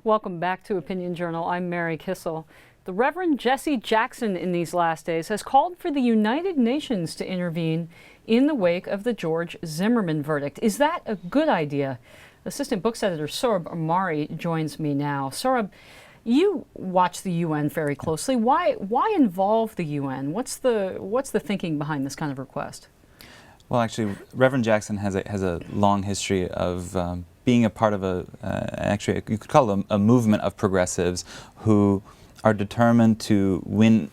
Welcome back to Opinion Journal. I'm Mary Kissel. The Reverend Jesse Jackson in these last days has called for the United Nations to intervene in the wake of the George Zimmerman verdict. Is that a good idea? Assistant Books Editor Sohrab Ahmari joins me now. Sohrab, you watch the UN very closely. Why involve the UN? What's the thinking behind this kind of request? Well, actually, Reverend Jackson has a long history of being a part of actually, you could call it a movement of progressives who are determined to win,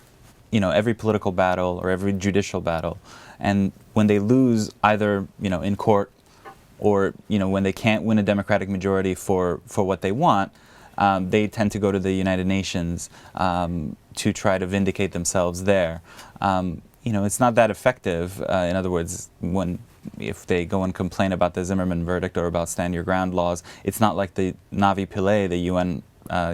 every political battle or every judicial battle. And when they lose, either, in court or, when they can't win a democratic majority for what they want, they tend to go to the United Nations to try to vindicate themselves there. It's not that effective. In other words, if they go and complain about the Zimmerman verdict or about stand your ground laws, it's not like the Navi Pillay, the UN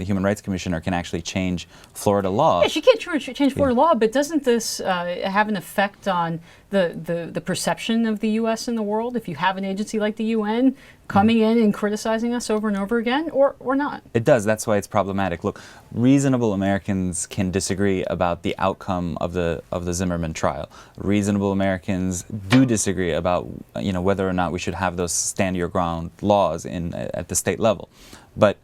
Human Rights Commissioner, can actually change Florida law. Yeah, she can't change Florida law, but doesn't this have an effect on the perception of the U.S. in the world? If you have an agency like the UN coming in and criticizing us over and over again, or not? It does. That's why it's problematic. Look, reasonable Americans can disagree about the outcome of the Zimmerman trial. Reasonable Americans do disagree about whether or not we should have those stand your ground laws at the state level, but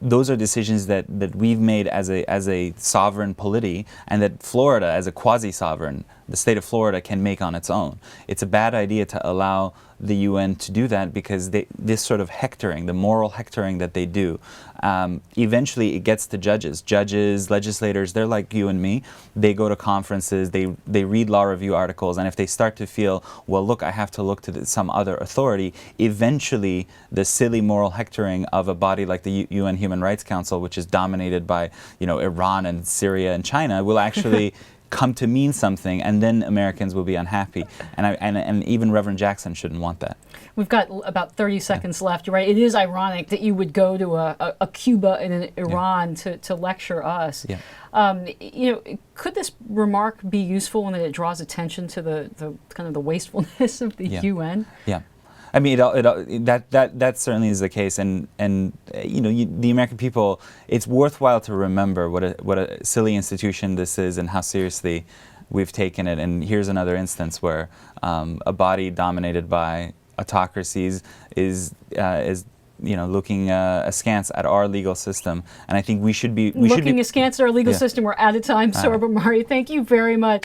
those are decisions that we've made as a sovereign polity, and that Florida, as a quasi-sovereign, the state of Florida, can make on its own. It's a bad idea to allow the UN to do that, because this sort of hectoring, the moral hectoring that they do, eventually it gets to judges, legislators. They're like you and me. They go to conferences, they read law review articles, and if they start to feel, well, look, I have to look to some other authority, eventually the silly moral hectoring of a body like the UN Human Rights Council, which is dominated by Iran and Syria and China, will actually come to mean something, and then Americans will be unhappy. And even Reverend Jackson shouldn't want that. We've got about 30 seconds left. You're right. It is ironic that you would go to a Cuba and an Iran to lecture us. Yeah. Could this remark be useful in that it draws attention to the kind of the wastefulness of the UN? Yeah. I mean, that certainly is the case, and the American people, it's worthwhile to remember what a silly institution this is and how seriously we've taken it. And here's another instance where a body dominated by autocracies is looking askance at our legal system, and I think we should be looking askance at our legal system. We're out of time. Sohrab Ahmari, thank you very much.